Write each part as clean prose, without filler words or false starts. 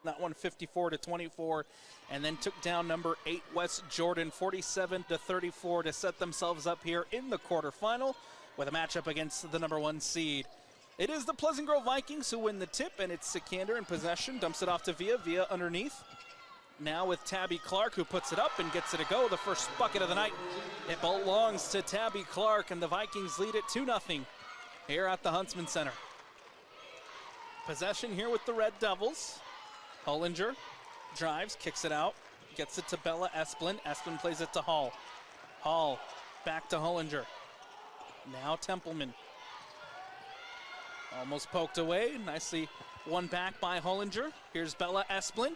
that one 54-24, and then took down number 8 West Jordan 47-34 to set themselves up here in the quarterfinal with a matchup against the number 1 seed. It is the Pleasant Grove Vikings who win the tip, and it's Sikander in possession, dumps it off to Via underneath. Now with Tabby Clark, who puts it up and gets it to go. The first bucket of the night. It belongs to Tabby Clark, and the Vikings lead it 2-0 here at the Huntsman Center. Possession here with the Red Devils. Hollinger drives, kicks it out, gets it to Bella Esplin. Esplin plays it to Hall. Hall back to Hollinger. Now Templeman. Almost poked away. Nicely won back by Hollinger. Here's Bella Esplin.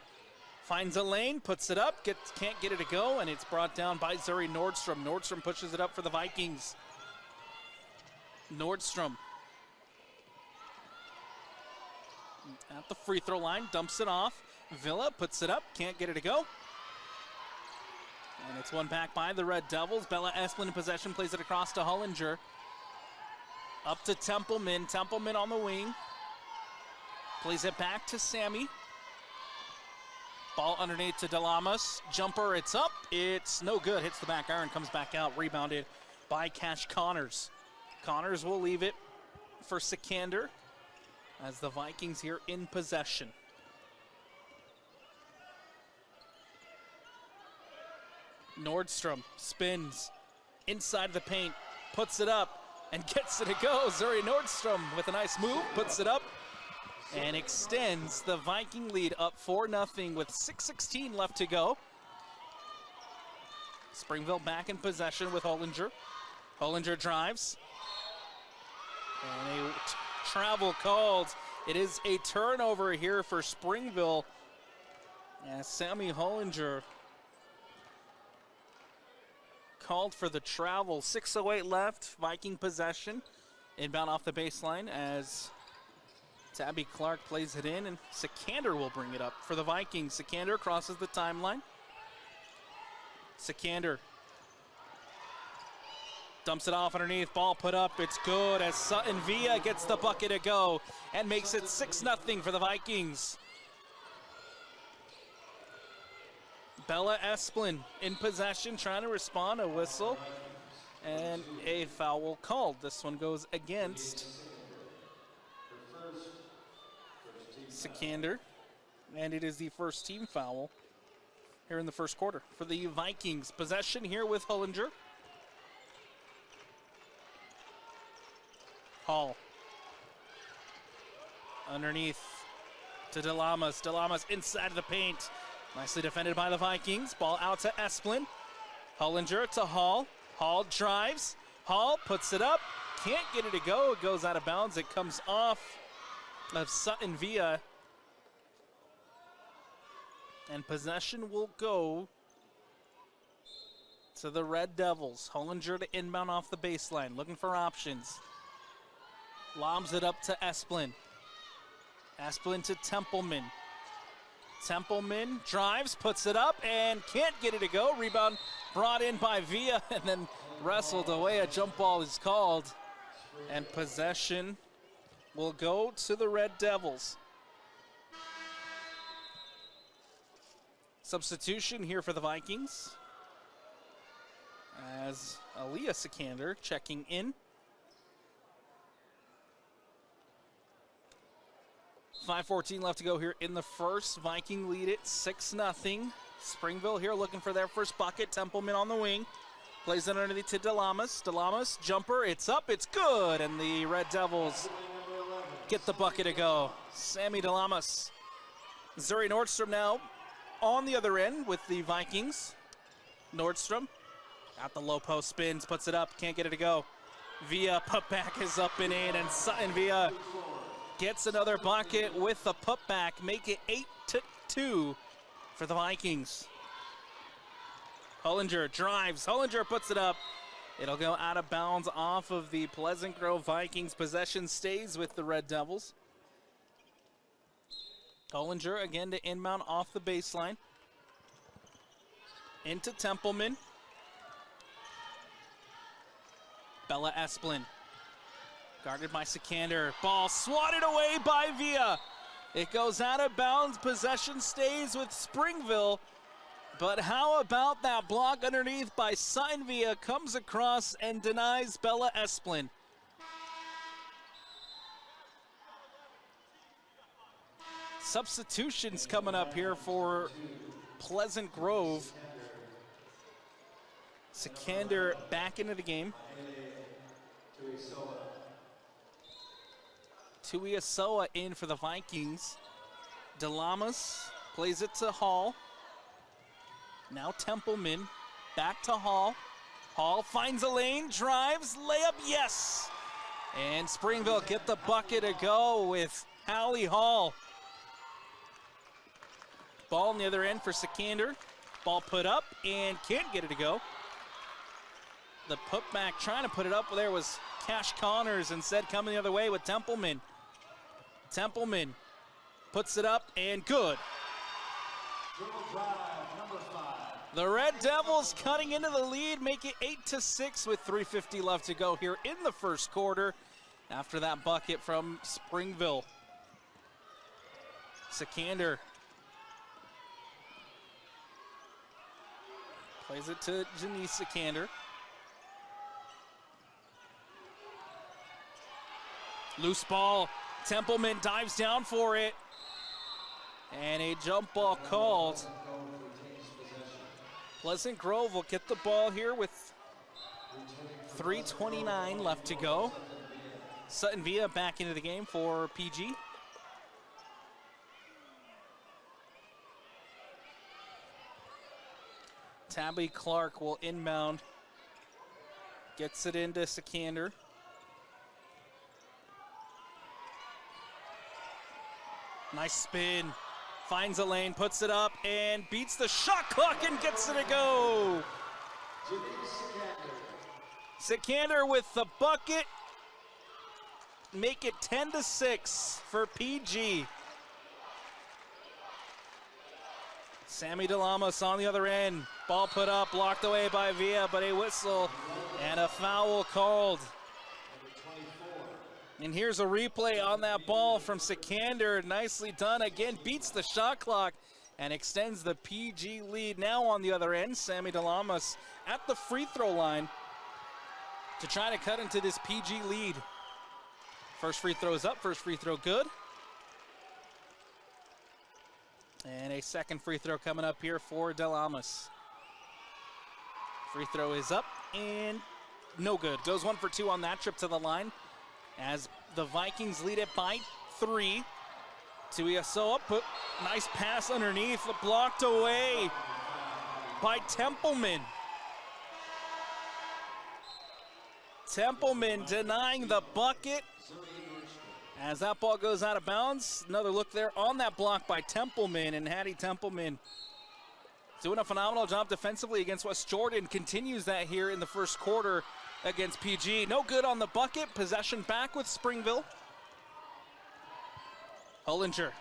Finds a lane, puts it up, can't get it to go, and it's brought down by Zuri Nordstrom. Nordstrom pushes it up for the Vikings. Nordstrom at the free throw line, dumps it off. Villa puts it up, can't get it to go. And it's won back by the Red Devils. Bella Esplin in possession, plays it across to Hollinger. Up to Templeman. Templeman on the wing. Plays it back to Sammy. Ball underneath to Delamas. Jumper, it's up. It's no good. Hits the back iron, comes back out. Rebounded by Cash Connors. Connors will leave it for Sikander as the Vikings here in possession. Nordstrom spins inside the paint, puts it up, and gets it to go. Zuri Nordstrom with a nice move, puts it up, and extends the Viking lead up 4-0 with 6:16 left to go. Springville back in possession with Hollinger. Hollinger drives. And a travel called. It is a turnover here for Springville. As Sammy Hollinger called for the travel. 6:08 left, Viking possession. Inbound off the baseline as Tabby Clark plays it in, and Sikander will bring it up for the Vikings. Sikander crosses the timeline. Sikander dumps it off underneath, ball put up, it's good as Sutton Villa gets the bucket to go and makes it 6-0 for the Vikings. Bella Esplin in possession, trying to respond, a whistle, and a foul called. This one goes against Sikander, and it is the first team foul here in the first quarter for the Vikings. Possession here with Hollinger. Hall. Underneath to Delamas. Delamas inside of the paint. Nicely defended by the Vikings. Ball out to Esplin. Hollinger to Hall. Hall drives. Hall puts it up. Can't get it to go. It goes out of bounds. It comes off of Sutton Villa. And possession will go to the Red Devils. Hollinger to inbound off the baseline, looking for options. Lobs it up to Esplin. Esplin to Templeman. Templeman drives, puts it up, and can't get it to go. Rebound brought in by Villa, and then wrestled away. A jump ball is called, and possession will go to the Red Devils. Substitution here for the Vikings as Aaliyah Sikander checking in. 5:14 left to go here in the first. Viking lead it 6-0. Springville here looking for their first bucket. Templeman on the wing. Plays it underneath to Delamas. Delamas, jumper, it's up, it's good. And the Red Devils get the bucket to go. Sammy Delamas. Zuri Nordstrom now on the other end with the Vikings. Nordstrom at the low post, spins, puts it up, can't get it to go. Villa putback is up and in, and Sutton Villa gets another bucket with the putback, make it 8-2 for the Vikings. Hollinger drives, Hollinger puts it up. It'll go out of bounds off of the Pleasant Grove Vikings. Possession stays with the Red Devils. Hollinger again to inbound off the baseline. Into Templeman. Bella Esplin. Guarded by Sikander. Ball swatted away by Villa. It goes out of bounds. Possession stays with Springville. But how about that block underneath by Seinvia, comes across and denies Bella Esplin. Substitutions coming up here for Pleasant Grove. Sikander back into the game. Tuiasoa in for the Vikings. Delamas plays it to Hall. Now Templeman back to Hall. Hall finds a lane, drives, layup, yes! And Springville get the bucket to go with Hallie Hall. Ball on the other end for Sikander. Ball put up and can't get it to go. The putback trying to put it up there was Cash Connors, instead coming the other way with Templeman. Templeman puts it up and good. The Red Devils cutting into the lead, make it 8-6 with 3:50 left to go here in the first quarter after that bucket from Springville. Sikander plays it to Janice Sikander. Loose ball, Templeman dives down for it. And a jump ball called. Pleasant Grove will get the ball here with 3:29 left to go. Sutton Villa back into the game for PG. Tabby Clark will inbound. Gets it into Sikander. Nice spin. Finds a lane, puts it up, and beats the shot clock and gets it to go. Sikander with the bucket. Make it 10-6 for PG. Sammy Delamas on the other end. Ball put up, blocked away by Villa, but a whistle and a foul called. And here's a replay on that ball from Sikander. Nicely done. Again, beats the shot clock and extends the PG lead. Now on the other end, Sammy Delamas at the free throw line to try to cut into this PG lead. First free throw is up, first free throw good. And a second free throw coming up here for Delamas. Free throw is up and no good. Goes 1 for 2 on that trip to the line as the Vikings lead it by 3. Tuiasoa put nice pass underneath, blocked away by Templeman. Templeman denying the bucket as that ball goes out of bounds. Another look there on that block by Templeman, and Hattie Templeman doing a phenomenal job defensively against West Jordan. Continues that here in the first quarter against PG. No good on the bucket. Possession back with Springville. Hollinger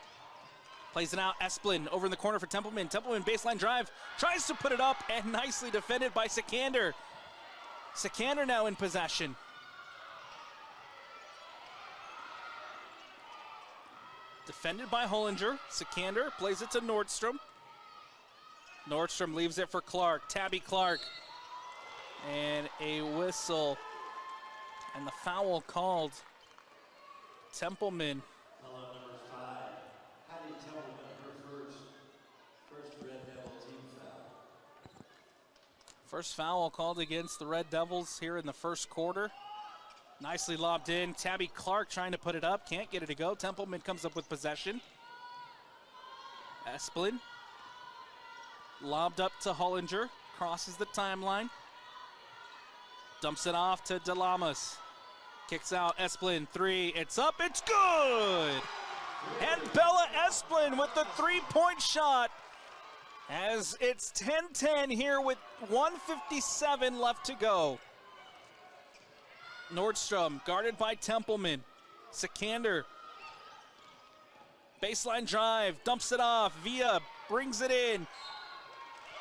plays it out. Esplin over in the corner for Templeman. Templeman baseline drive. Tries to put it up and nicely defended by Sikander. Sikander now in possession. Defended by Hollinger. Sikander plays it to Nordstrom. Nordstrom leaves it for Clark. Tabby Clark. And a whistle. And the foul called. Templeman. Hello, number 5. Hattie Templeman, her first Red Devil team foul. First foul called against the Red Devils here in the first quarter. Nicely lobbed in. Tabby Clark trying to put it up. Can't get it to go. Templeman comes up with possession. Esplin. Lobbed up to Hollinger. Crosses the timeline. Dumps it off to Delamas. Kicks out. Esplin. 3. It's up. It's good! And Bella Esplin with the 3-point shot as it's 10-10 here with 1:57 left to go. Nordstrom guarded by Templeman. Sikander. Baseline drive. Dumps it off. Villa brings it in.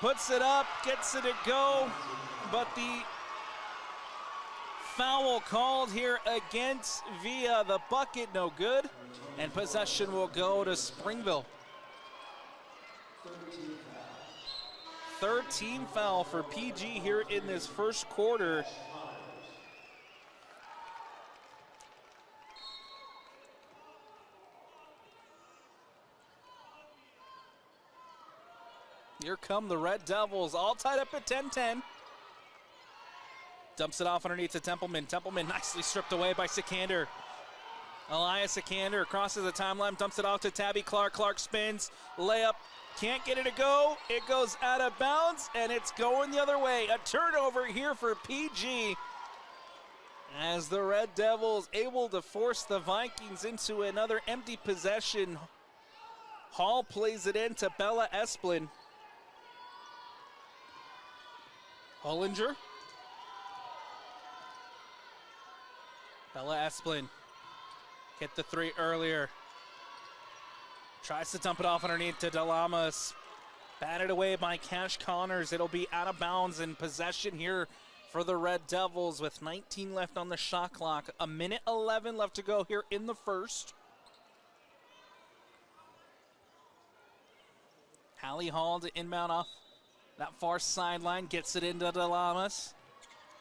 Puts it up. Gets it to go. But the foul called here against Villa. The bucket no good, and possession will go to Springville. 13 foul for PG here in this first quarter. Here come the Red Devils, all tied up at 10-10. Dumps it off underneath to Templeman. Templeman nicely stripped away by Sikander. Elias Sikander crosses the timeline, dumps it off to Tabby Clark. Clark spins, layup, can't get it to go. It goes out of bounds, and it's going the other way. A turnover here for PG as the Red Devils able to force the Vikings into another empty possession. Hall plays it in to Bella Esplin. Hollinger. Bella Esplin. Hit the three earlier. Tries to dump it off underneath to Delamas. Batted away by Cash Connors. It'll be out of bounds in possession here for the Red Devils with 19 left on the shot clock. 1:11 left to go here in the first. Hallie Hall to inbound off that far sideline, gets it into Delamas.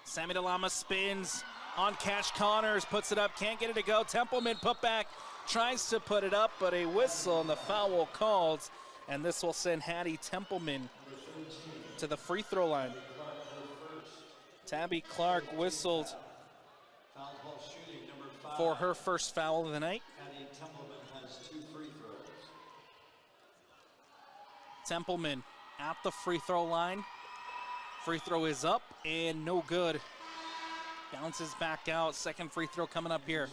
Sammy Delamas spins on Cash Connors, puts it up, can't get it to go. Templeman put back, tries to put it up, but a whistle and the foul called, and this will send Hattie Templeman to the free throw line. Tabby Clark whistled for her first foul of the night. Hattie Templeman has 2 free throws. Templeman at the free throw line. Free throw is up and no good. Bounces back out. Second free throw coming up here.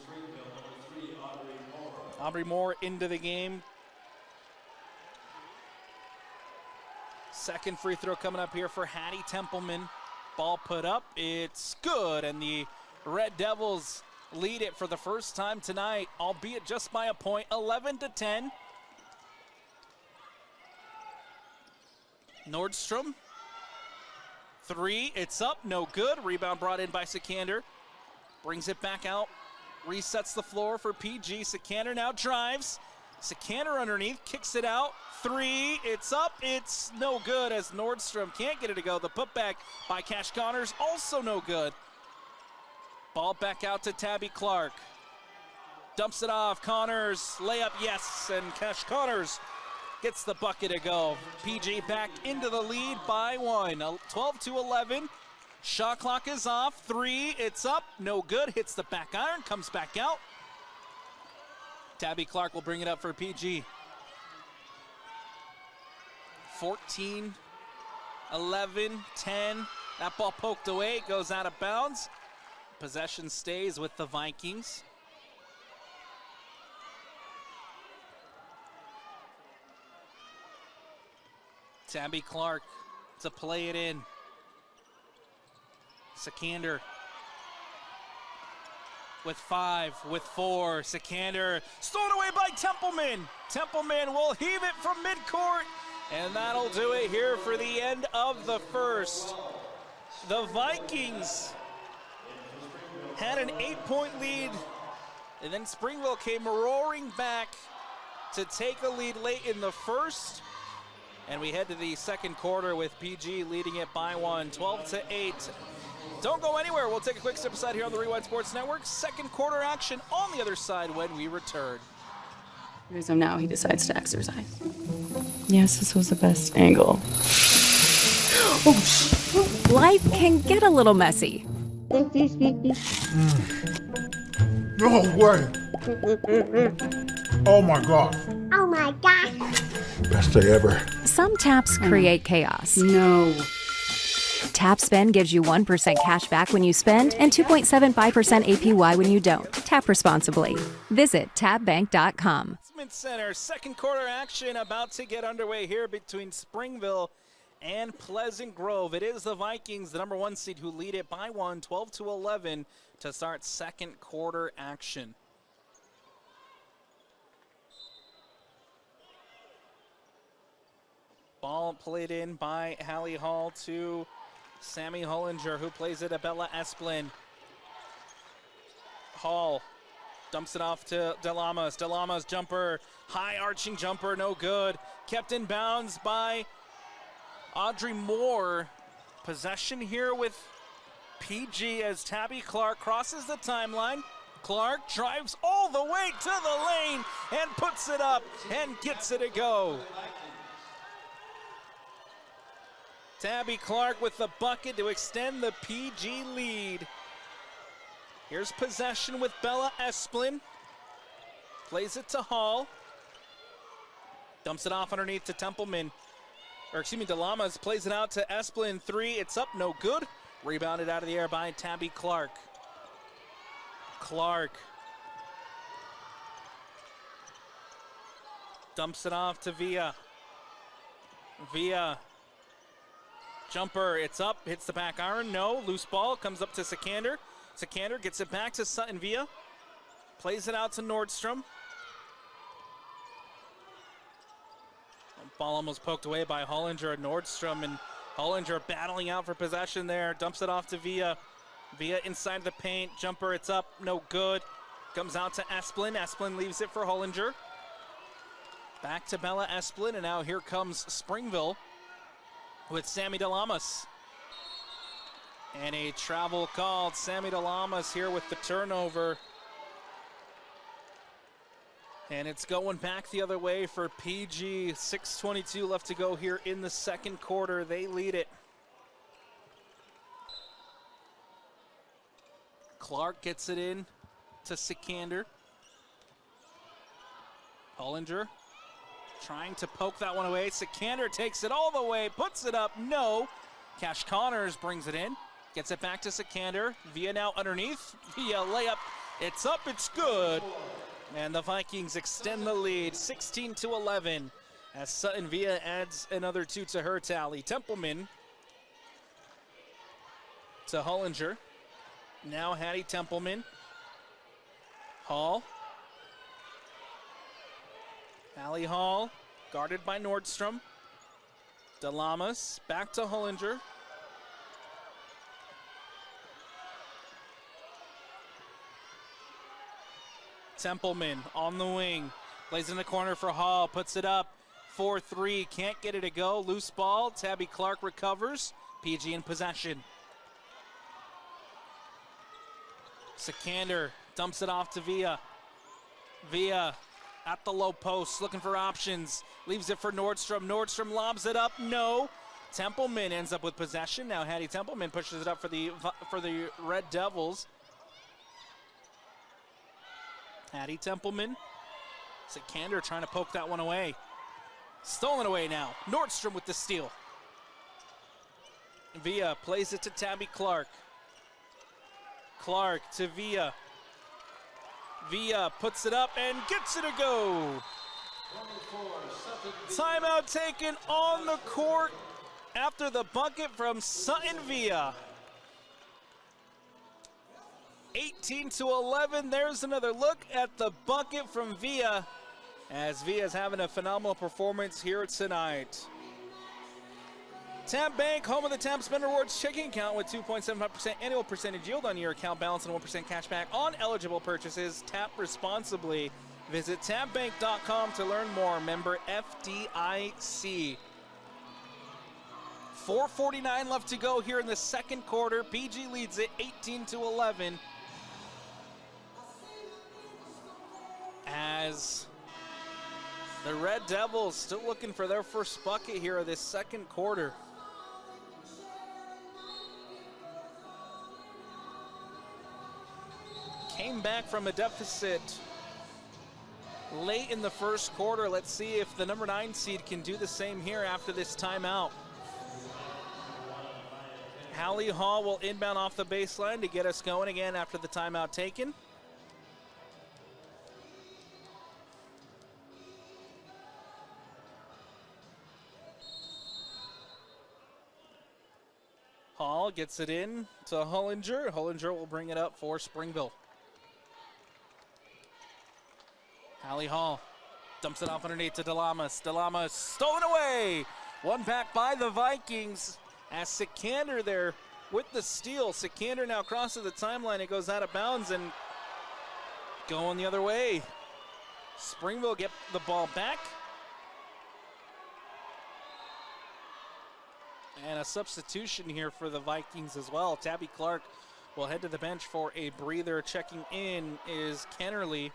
Aubrey Moore into the game. Second free throw coming up here for Hattie Templeman. Ball put up. It's good, and the Red Devils lead it for the first time tonight, albeit just by a point, 11-10. Nordstrom. Three, it's up, no good. Rebound brought in by Sikander. Brings it back out, resets the floor for PG. Sikander now drives. Sikander underneath, kicks it out. Three, it's up, it's no good as Nordstrom can't get it to go. The putback by Cash Connors, also no good. Ball back out to Tabby Clark. Dumps it off, Connors, layup, yes, and Cash Connors gets the bucket to go. PG back into the lead by 1, 12-11. Shot clock is off. Three, it's up, no good. Hits the back iron, comes back out. Tabby Clark will bring it up for PG. 14, 11, 10. That ball poked away, goes out of bounds. Possession stays with the Vikings. Tabby Clark to play it in. Sikander with 5, with 4. Sikander stolen away by Templeman. Templeman will heave it from midcourt, and that'll do it here for the end of the first. The Vikings had an 8-point lead, and then Springville came roaring back to take a lead late in the first. And we head to the second quarter with PG leading it by 1, 12-8. Don't go anywhere. We'll take a quick step aside here on the Rewind Sports Network. Second quarter action on the other side when we return. So now he decides to exercise. Yes, this was the best angle. Oh, Life can get a little messy. No way. Oh my God. Oh my gosh. Best day ever. Some taps create chaos. no. Tap Spend gives you 1% cash back when you spend and 2.75% APY when you don't. Tap responsibly. Visit tapbank.com. Center, second quarter action about to get underway here between Springville and Pleasant Grove. It is the Vikings, the number 1 seed, who lead it by 1, 12-11 to start second quarter action. Ball played in by Hallie Hall to Sammy Hollinger, who plays it to Bella Esplin. Hall dumps it off to Delamas. Delamas jumper, high arching jumper, no good. Kept in bounds by Audrey Moore. Possession here with PG as Tabby Clark crosses the timeline. Clark drives all the way to the lane and puts it up and gets it to go. Tabby Clark with the bucket to extend the PG lead. Here's possession with Bella Esplin. Plays it to Hall. Dumps it off underneath to Templeman. Delamas plays it out to Esplin. 3, it's up, no good. Rebounded out of the air by Tabby Clark. Clark dumps it off to Villa. Villa. Jumper, it's up, hits the back iron, no. Loose ball, comes up to Sikander. Sikander gets it back to Sutton Villa. Plays it out to Nordstrom. Ball almost poked away by Hollinger and Nordstrom, and Hollinger battling out for possession there. Dumps it off to Villa. Villa inside the paint. Jumper, it's up, no good. Comes out to Esplin. Esplin leaves it for Hollinger. Back to Bella Esplin, and now here comes Springville with Sammy Delamas. And a travel called. Sammy Delamas here with the turnover. And it's going back the other way for PG. 6:22 left to go here in the second quarter. They lead it. Clark gets it in to Sikander. Hollinger trying to poke that one away. Sikander takes it all the way, puts it up, no. Cash Connors brings it in, gets it back to Sikander. Villa now underneath, Villa layup, it's up, it's good. And the Vikings extend the lead, 16-11, as Sutton Villa adds another 2 to her tally. Templeman to Hollinger. Now Hattie Templeman. Hall. Allie Hall, guarded by Nordstrom. Delamas, back to Hollinger. Templeman on the wing, plays in the corner for Hall, puts it up, 4-3, can't get it to go. Loose ball, Tabby Clark recovers. PG in possession. Sikander dumps it off to Villa. Villa at the low post, looking for options. Leaves it for Nordstrom. Nordstrom lobs it up, no. Templeman ends up with possession. Now Hattie Templeman pushes it up for the Red Devils. Hattie Templeman. Sikander trying to poke that one away. Stolen away now. Nordstrom with the steal. Villa plays it to Tabby Clark. Clark to Villa. Villa puts it up and gets it to go. Timeout taken on the court after the bucket from Sutton Villa. 18-11, there's another look at the bucket from Villa, as Villa's having a phenomenal performance here tonight. Tap Bank, home of the Tap Spend Rewards checking account with 2.75% annual percentage yield on your account balance and 1% cash back on eligible purchases. Tap responsibly. Visit tapbank.com to learn more. Member FDIC. 4:49 left to go here in the second quarter. PG leads it 18-11. As the Red Devils still looking for their first bucket here of this second quarter. Came back from a deficit late in the first quarter. Let's see if the number 9 seed can do the same here after this timeout. Hallie Hall will inbound off the baseline to get us going again after the timeout taken. Hall gets it in to Hollinger. Hollinger will bring it up for Springville. Hallie Hall dumps it off underneath to Delamas. Delamas stolen away. One back by the Vikings as Sikander there with the steal. Sikander now crosses the timeline. It goes out of bounds, and going the other way. Springville get the ball back. And a substitution here for the Vikings as well. Tabby Clark will head to the bench for a breather. Checking in is Kennerly.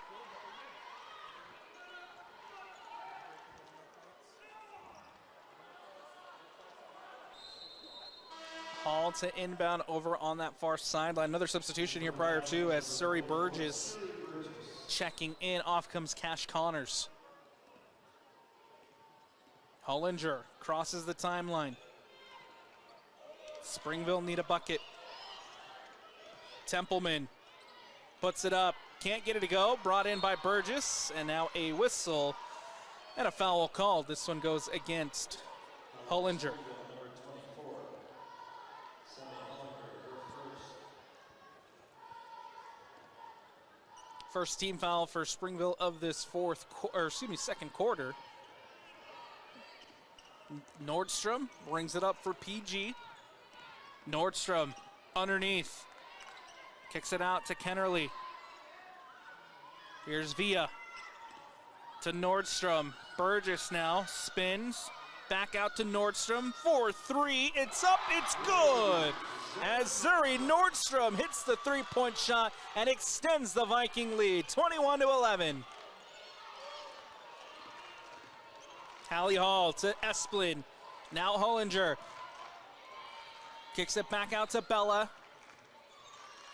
Hall to inbound over on that far sideline. Another substitution here prior to as Surrey Burgess checking in. Off comes Cash Connors. Hollinger crosses the timeline. Springville need a bucket. Templeman puts it up. Can't get it to go. Brought in by Burgess. And now a whistle and a foul called. This one goes against Hollinger. First team foul for Springville of this second quarter. Nordstrom brings it up for PG. Nordstrom underneath. Kicks it out to Kennerly. Here's Villa to Nordstrom. Burgess now spins. Back out to Nordstrom. 4-3. It's up. It's good. As Zuri Nordstrom hits the three-point shot and extends the Viking lead, 21-11. Hallie Hall to Esplin. Now Hollinger. Kicks it back out to Bella.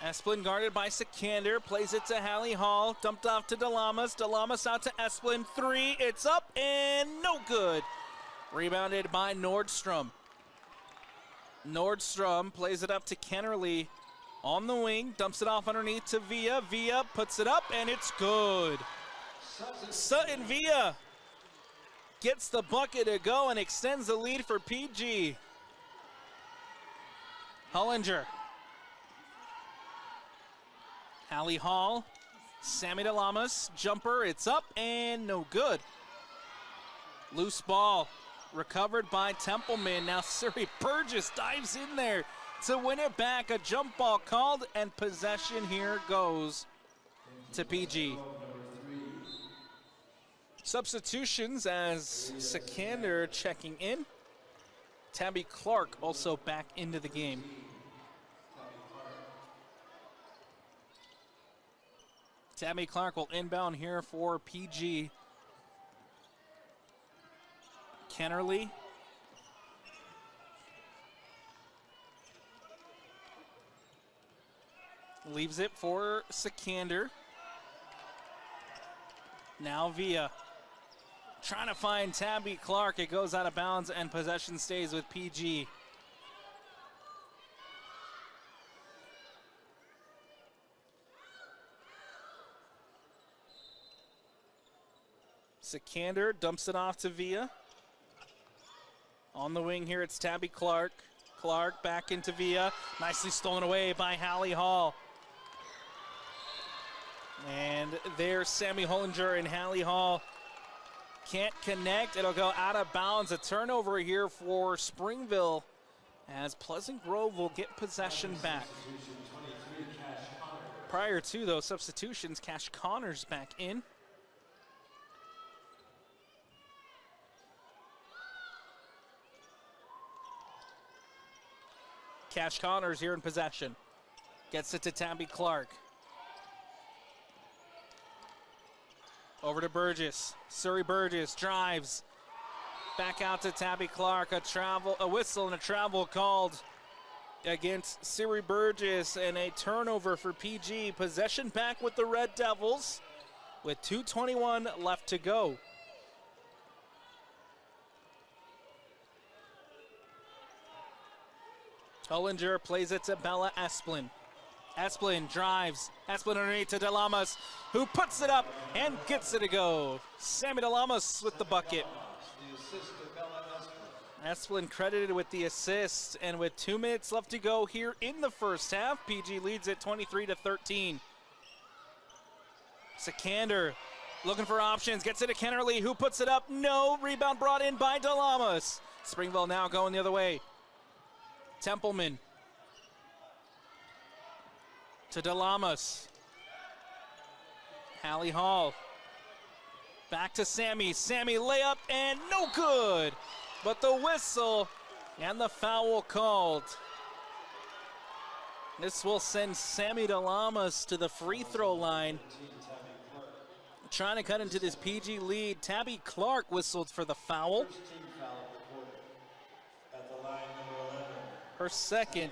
Esplin guarded by Sikander. Plays it to Hallie Hall. Dumped off to Delamas. Delamas out to Esplin. 3. It's up and no good. Rebounded by Nordstrom. Nordstrom plays it up to Kennerly on the wing. Dumps it off underneath to Villa. Villa puts it up and it's good. Sutton Villa gets the bucket to go and extends the lead for PG. Hollinger. Hallie Hall. Sammy Delamas. Jumper. It's up and no good. Loose ball. Recovered by Templeman. Now Surrey Burgess dives in there to win it back. A jump ball called and possession here goes to PG. Substitutions as Sikander checking in. Tabby Clark also back into the game. Tabby Clark will inbound here for PG. Kennerly. Leaves it for Sikander. Now Villa. Trying to find Tabby Clark. It goes out of bounds and possession stays with PG. Sikander dumps it off to Villa. On the wing here, it's Tabby Clark. Clark back into Villa. Nicely stolen away by Hallie Hall. And there's Sammy Hollinger and Hallie Hall. Can't connect. It'll go out of bounds. A turnover here for Springville as Pleasant Grove will get possession back. Prior to those substitutions, Cash Connors back in. Cash Connors here in possession. Gets it to Tabby Clark. Over to Burgess. Surrey Burgess drives. Back out to Tabby Clark. A whistle and a travel called against Surrey Burgess and a turnover for PG. Possession back with the Red Devils with 2:21 left to go. Hollinger plays it to Bella Esplin. Esplin drives. Esplin underneath to Delamas, who puts it up and gets it to go. Sammy Delamas with the bucket. Esplin credited with the assist, and with 2 minutes left to go here in the first half, PG leads it 23-13. Sikander looking for options, gets it to Kennerly, who puts it up. No, rebound brought in by Delamas. Springville now going the other way. Templeman to Delamas. Hallie Hall. Back to Sammy. Sammy layup and no good. But the whistle and the foul called. This will send Sammy DeLamas to the free throw line. Trying to cut into this PG lead. Tabby Clark whistled for the foul. Her second.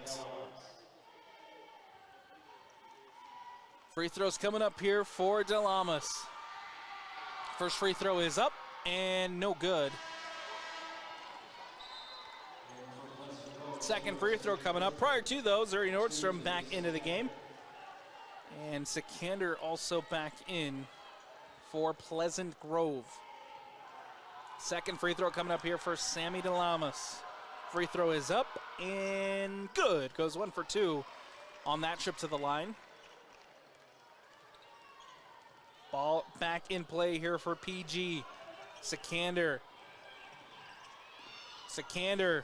Free throws coming up here for DeLamas. First free throw is up and no good. Second free throw coming up. Prior to those, Zuri Nordstrom back into the game. And Sikander also back in for Pleasant Grove. Second free throw coming up here for Sammy DeLamas. Free throw is up and good. Goes 1 for 2 on that trip to the line. Ball back in play here for PG. Sikander. Sikander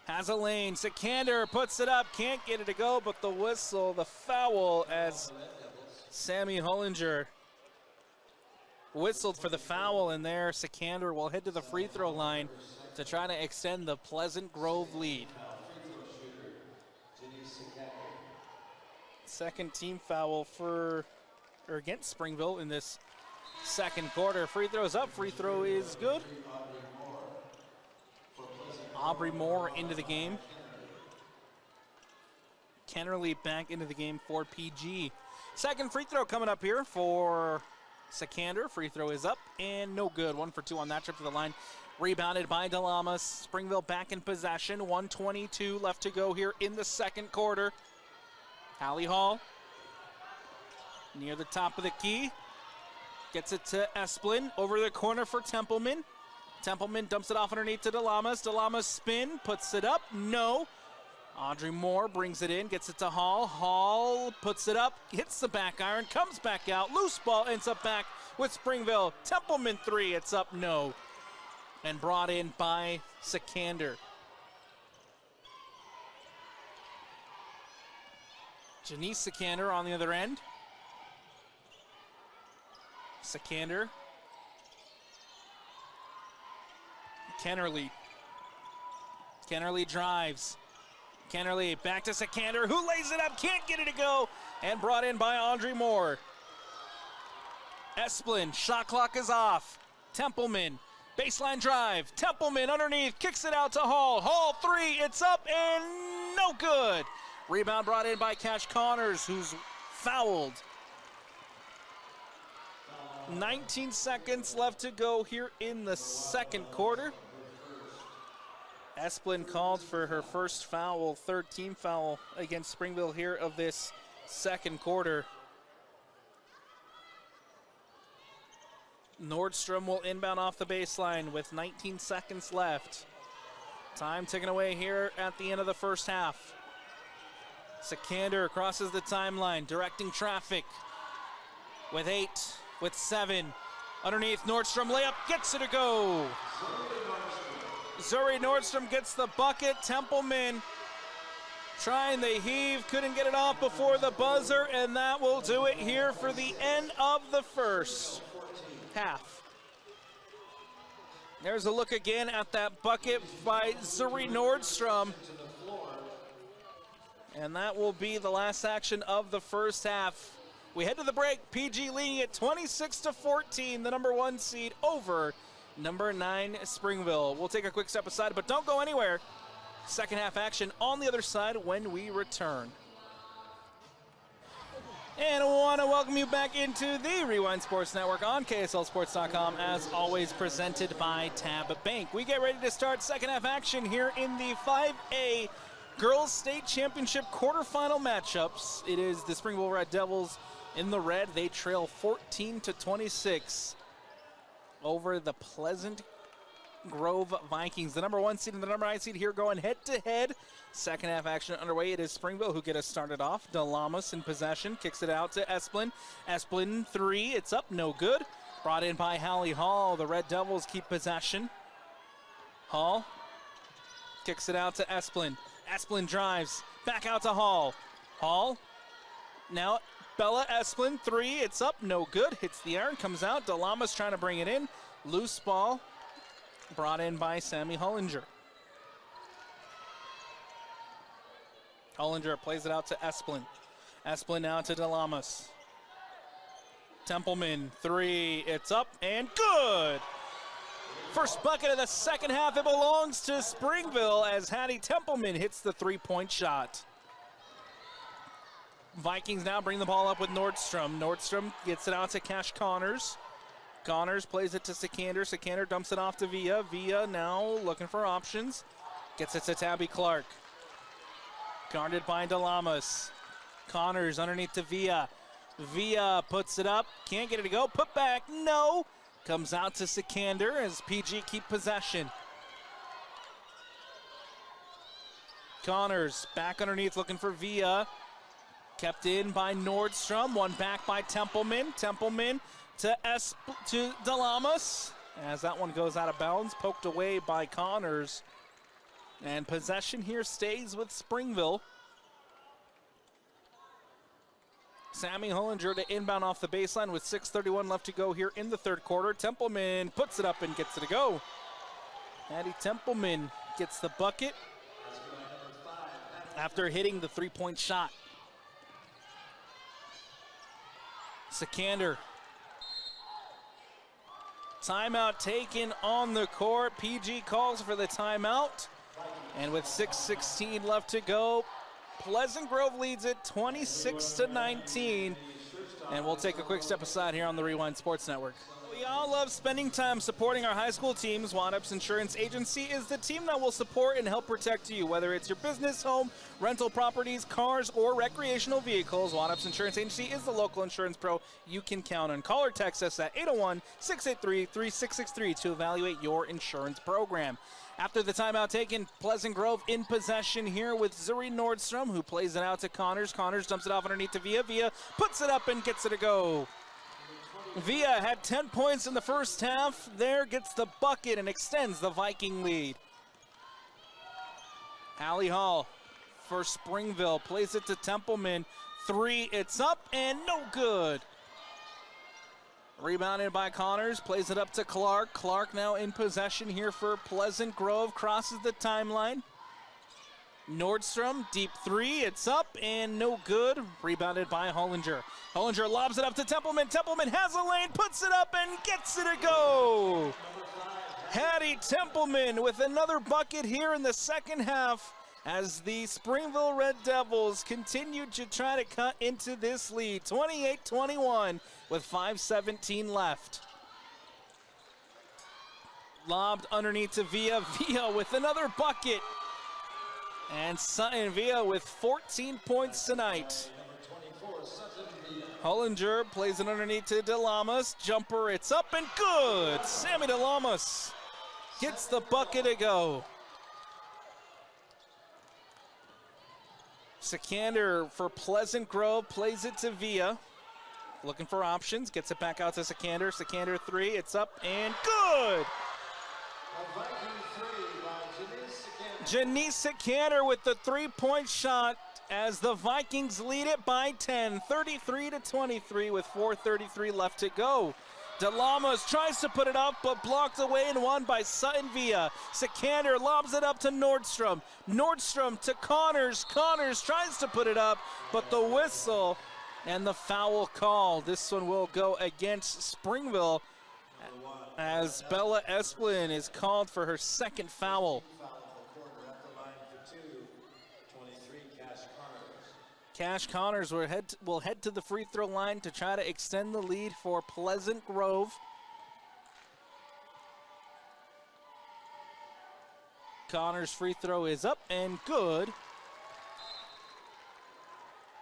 has a lane. Sikander puts it up. Can't get it to go, but the whistle, the foul as Sammy Hollinger whistled for the foul, and there Sikander will head to the free throw line to try to extend the Pleasant Grove lead. Second team foul against Springville in this second quarter. Free throws up, free throw is good. Aubrey Moore into the game. Kennerly back into the game for PG. Second free throw coming up here for Sikander. Free throw is up and no good. 1 for 2 on that trip to the line. Rebounded by DeLamas. Springville back in possession. 1:22 left to go here in the second quarter. Hallie Hall near the top of the key. Gets it to Esplin. Over the corner for Templeman. Templeman dumps it off underneath to DeLamas. DeLamas spin, puts it up, no. Audrey Moore brings it in, gets it to Hall. Hall puts it up, hits the back iron, comes back out. Loose ball ends up back with Springville. Templeman 3, it's up, no. And brought in by Sikander. Janice Sikander on the other end. Sikander. Kennerly. Kennerly drives. Kennerly back to Sikander, who lays it up, can't get it to go, and brought in by Audrey Moore. Esplin, shot clock is off. Templeman, baseline drive. Templeman underneath, kicks it out to Hall. Hall 3, it's up and no good. Rebound brought in by Cash Connors, who's fouled. 19 seconds left to go here in the second quarter. Esplin called for her first foul, third team foul against Springville here of this second quarter. Nordstrom will inbound off the baseline with 19 seconds left. Time ticking away here at the end of the first half. Sikander crosses the timeline, directing traffic with 8, with 7. Underneath, Nordstrom layup, gets it to go. Zuri Nordstrom gets the bucket. Templeman trying the heave, couldn't get it off before the buzzer, and that will do it here for the end of the first half. There's a look again at that bucket by Zuri Nordstrom. And that will be the last action of the first half. We head to the break. PG leading at 26-14, the number 1 seed over number 9 Springville. We'll take a quick step aside, but don't go anywhere. Second half action on the other side when we return. And I want to welcome you back into the Rewind Sports Network on KSLSports.com, as always presented by Tab Bank. We get ready to start second half action here in the 5A Girls State Championship quarterfinal matchups. It is the Springville Red Devils in the red. They trail 14-26 over the Pleasant Grove Vikings. The number 1 seed and the number 9 seed here going head-to-head. Second half action underway. It is Springville who get us started off. DeLamas in possession, kicks it out to Esplin. Esplin 3, it's up, no good. Brought in by Hallie Hall. The Red Devils keep possession. Hall kicks it out to Esplin. Esplin drives, back out to Hall. Hall now Bella Esplin, 3, it's up, no good. Hits the iron, comes out. DeLama's trying to bring it in. Loose ball brought in by Sammy Hollinger. Hollinger plays it out to Esplin. Esplin now to DeLamas. Templeman, 3, it's up and good. First bucket of the second half, it belongs to Springville as Hattie Templeman hits the 3-point shot. Vikings now bring the ball up with Nordstrom. Nordstrom gets it out to Cash Connors. Connors plays it to Sikander. Sikander dumps it off to Villa. Villa now looking for options. Gets it to Tabby Clark. Guarded by DeLamas. Connors underneath to Villa. Villa puts it up. Can't get it to go. Put back. No. Comes out to Sikander as PG keep possession. Connors back underneath looking for Villa. Kept in by Nordstrom. One back by Templeman. Templeman to DeLamas. As that one goes out of bounds. Poked away by Connors. And possession here stays with Springville. Sammy Hollinger to inbound off the baseline with 6:31 left to go here in the third quarter. Templeman puts it up and gets it to go. Hattie Templeman gets the bucket after hitting the 3-point shot. Sikander. Timeout taken on the court. PG calls for the timeout. And with 6:16 left to go, Pleasant Grove leads it 26-19. And we'll take a quick step aside here on the Rewind Sports Network. We all love spending time supporting our high school teams. Wadup's Insurance Agency is the team that will support and help protect you, whether it's your business, home, rental properties, cars, or recreational vehicles. Wadup's Insurance Agency is the local insurance pro you can count on. Call or text us at 801-683-3663 to evaluate your insurance program. After the timeout taken, Pleasant Grove in possession here with Zuri Nordstrom, who plays it out to Connors. Connors dumps it off underneath to Villa. Villa puts it up and gets it to go. Villa had 10 points in the first half. There gets the bucket and extends the Viking lead. Allie Hall for Springville plays it to Templeman. 3, it's up and no good. Rebounded by Connors, plays it up to Clark. Clark now in possession here for Pleasant Grove, crosses the timeline. Nordstrom, deep 3, it's up and no good. Rebounded by Hollinger. Hollinger lobs it up to Templeman. Templeman has a lane, puts it up and gets it to go. Hattie Templeman with another bucket here in the second half as the Springville Red Devils continue to try to cut into this lead. 28-21 with 5:17 left. Lobbed underneath to Villa. Villa with another bucket. And Sutton Villa with 14 points tonight. Hollinger plays it underneath to DeLamas. Jumper, it's up and good. Sammy DeLamas gets the bucket to go. Sikander for Pleasant Grove plays it to Villa. Looking for options, gets it back out to Sikander. Sikander 3, it's up and good. Janice Sikander with the 3-point shot as the Vikings lead it by 10, 33-23 with 4:33 left to go. DeLamas tries to put it up, but blocked away and won by Sutton Villa. Sikander lobs it up to Nordstrom. Nordstrom to Connors. Connors tries to put it up, but the whistle and the foul call. This one will go against Springville as Bella Esplin is called for her second foul. Cash Connors will head to the free throw line to try to extend the lead for Pleasant Grove. Connors' free throw is up and good.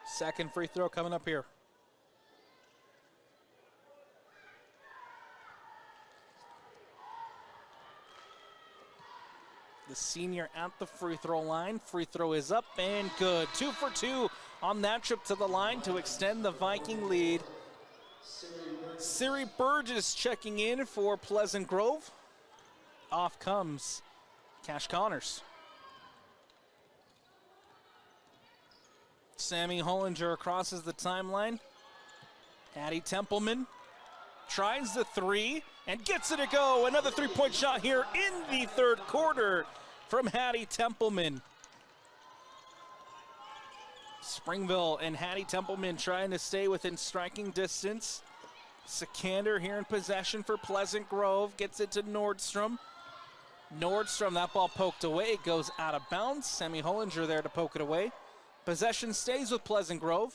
Second free throw coming up here. The senior at the free throw line. Free throw is up and good. 2 for 2 on that trip to the line to extend the Viking lead. Siri Burgess checking in for Pleasant Grove. Off comes Cash Connors. Sammy Hollinger crosses the timeline. Hattie Templeman tries the three and gets it to go. Another three-point shot here in the third quarter from Hattie Templeman. Springville and Hattie Templeman trying to stay within striking distance. Sikander here in possession for Pleasant Grove. Gets it to Nordstrom. Nordstrom, that ball poked away, goes out of bounds. Sammy Hollinger there to poke it away. Possession stays with Pleasant Grove.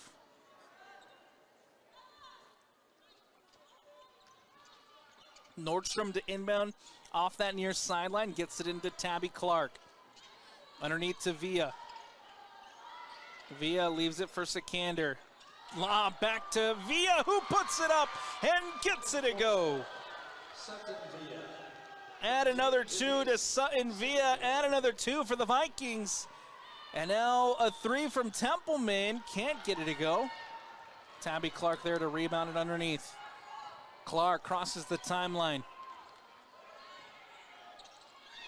Nordstrom to inbound off that near sideline, gets it into Tabby Clark. Underneath to Villa. Villa leaves it for Sikander. Lob back to Villa, who puts it up and gets it to go. Add another two to Sutton Villa, add another two for the Vikings. And now a three from Templeman, can't get it to go. Tabby Clark there to rebound it underneath. Clark crosses the timeline.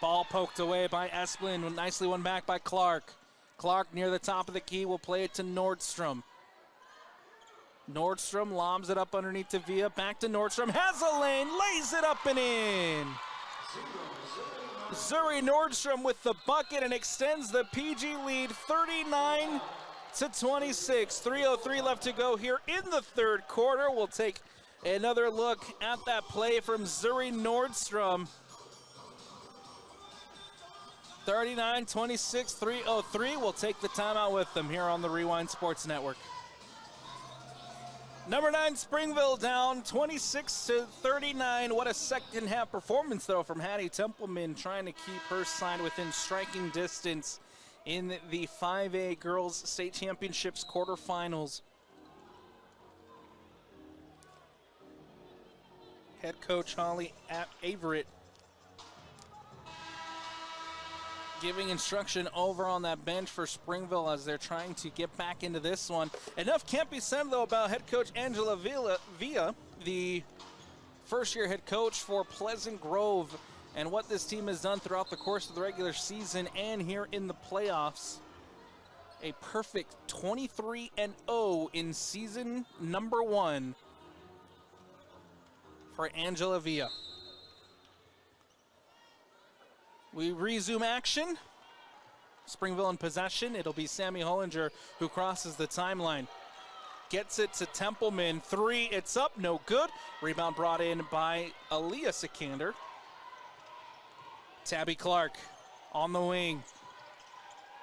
Ball poked away by Esplin, nicely won back by Clark. Clark near the top of the key will play it to Nordstrom. Nordstrom lobs it up underneath to Villa, back to Nordstrom, has a lane, lays it up and in. Zuri Nordstrom with the bucket and extends the PG lead 39-26. 3:03 left to go here in the third quarter. We'll take another look at that play from Zuri Nordstrom. 39-26, 3:03. We'll take the timeout with them here on the Rewind Sports Network. Number 9, Springville down 26-39. What a second half performance, though, from Hattie Templeman, trying to keep her side within striking distance in the 5A Girls State Championships quarterfinals. Head coach Holly Averett giving instruction over on that bench for Springville as they're trying to get back into this one. Enough can't be said, though, about head coach Angela Villa, the first-year head coach for Pleasant Grove, and what this team has done throughout the course of the regular season and here in the playoffs. A perfect 23-0 in season number 1 for Angela Villa. We resume action. Springville in possession. It'll be Sammy Hollinger who crosses the timeline. Gets it to Templeman. Three, it's up, no good. Rebound brought in by Aaliyah Sikander. Tabby Clark on the wing.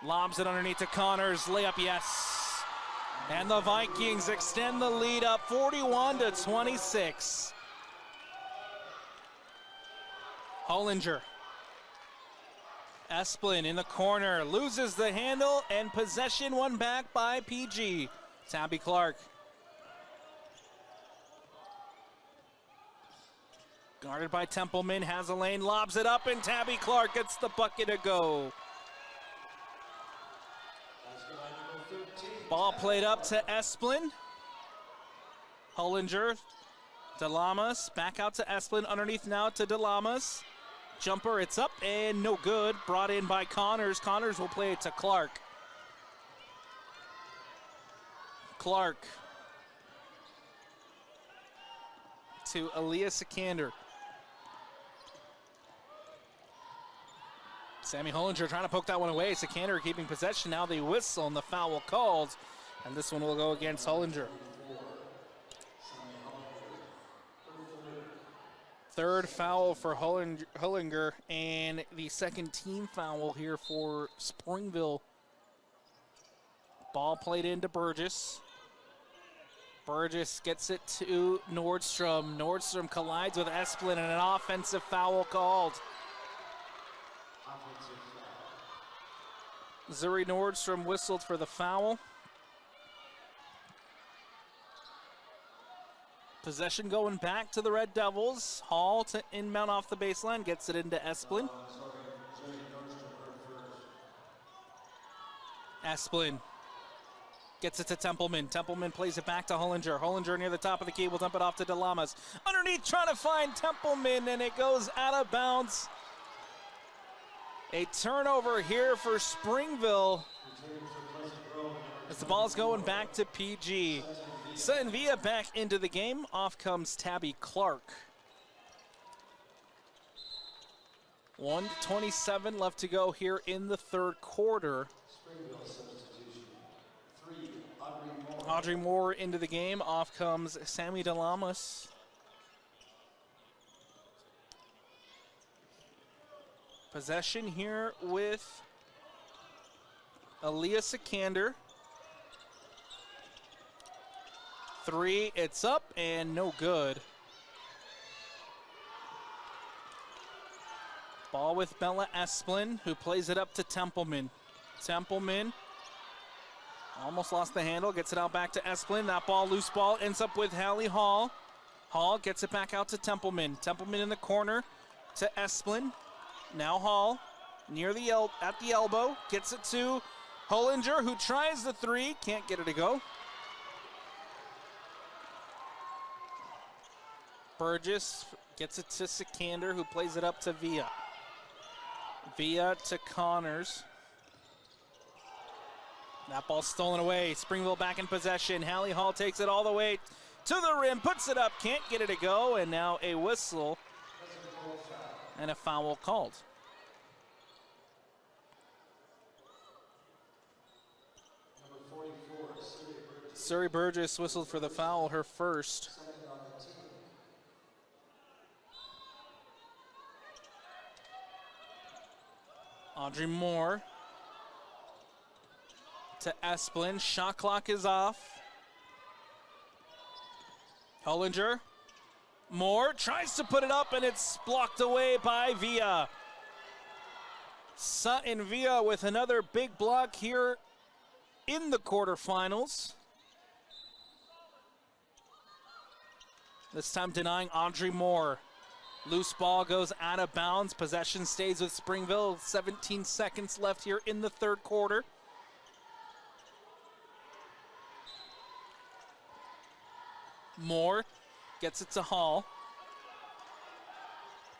Lobs it underneath to Connors. Layup, yes. And the Vikings extend the lead up 41-26. Hollinger. Esplin in the corner, loses the handle, and possession won back by PG. Tabby Clark. Guarded by Templeman, has a lane, lobs it up, and Tabby Clark gets the bucket to go. Ball played up to Esplin. Hollinger, DeLamas, back out to Esplin, underneath now to DeLamas. Jumper, it's up and no good. Brought in by Connors. Connors will play it to Clark. Clark to Aaliyah Sikander. Sammy Hollinger trying to poke that one away. Sikander keeping possession. Now the whistle and the foul called. And this one will go against Hollinger. Third foul for Hollinger and the second team foul here for Springville. Ball played into Burgess. Burgess gets it to Nordstrom. Nordstrom collides with Esplin and an offensive foul called. Zuri Nordstrom whistled for the foul. Possession going back to the Red Devils. Hall to inbound off the baseline, gets it into Esplin. Esplin gets it to Templeman. Templeman plays it back to Hollinger. Hollinger near the top of the key will dump it off to DeLamas. Underneath trying to find Templeman, and it goes out of bounds. A turnover here for Springville as the ball's going back to PG. Send Villa back into the game. Off comes Tabby Clark. 1:27 left to go here in the third quarter. Springville substitution. 3, Audrey Moore into the game. Off comes Sammy DeLamas. Possession here with Aaliyah Sikander. 3, it's up and no good. Ball with Bella Esplin, who plays it up to Templeman. Templeman almost lost the handle, gets it out back to Esplin. That ball, loose ball, ends up with Hallie Hall. Hall gets it back out to Templeman. Templeman in the corner to Esplin. Now Hall, near the at the elbow, gets it to Hollinger, who tries the 3, can't get it to go. Burgess gets it to Sikander, who plays it up to Villa. Villa to Connors. That ball stolen away. Springville back in possession. Hallie Hall takes it all the way to the rim, puts it up, can't get it to go, and now a whistle and a foul called. Number 44, Surrey Burgess whistled for the foul, her first. Audrey Moore to Esplin. Shot clock is off. Hollinger. Moore tries to put it up, and it's blocked away by Villa. Sutton Villa with another big block here in the quarterfinals. This time denying Audrey Moore. Loose ball goes out of bounds. Possession stays with Springville. 17 seconds left here in the third quarter. Moore gets it to Hall.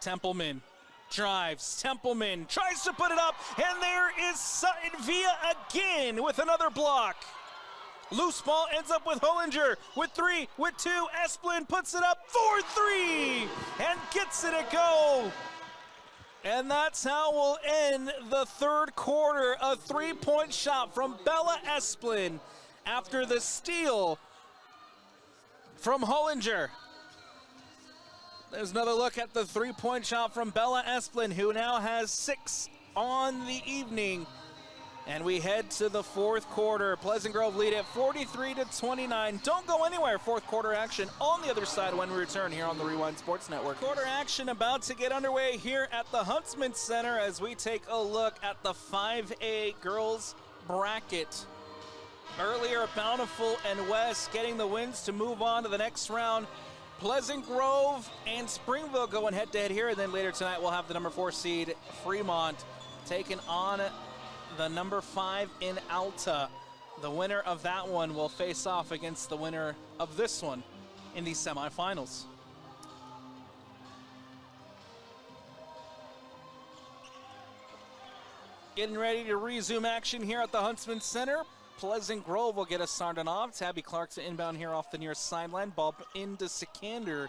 Templeman drives. Templeman tries to put it up, and there is Sutton Villa again with another block. Loose ball ends up with Hollinger with 3, with 2. Esplin puts it up for 3 and gets it a go. And that's how we'll end the third quarter. A 3-point shot from Bella Esplin after the steal from Hollinger. There's another look at the 3-point shot from Bella Esplin, who now has 6 on the evening. And we head to the fourth quarter. Pleasant Grove lead at 43-29. Don't go anywhere. Fourth quarter action on the other side when we return here on the Rewind Sports Network. Quarter action about to get underway here at the Huntsman Center as we take a look at the 5A girls bracket. Earlier, Bountiful and West getting the wins to move on to the next round. Pleasant Grove and Springville going head-to-head here, and then later tonight we'll have the number 4 seed Fremont taking on the number 5 in Alta. The winner of that one will face off against the winner of this one in the semifinals. Getting ready to resume action here at the Huntsman Center. Pleasant Grove will get us started off. Tabby Clark's inbound here off the near sideline. Ball into Sikander.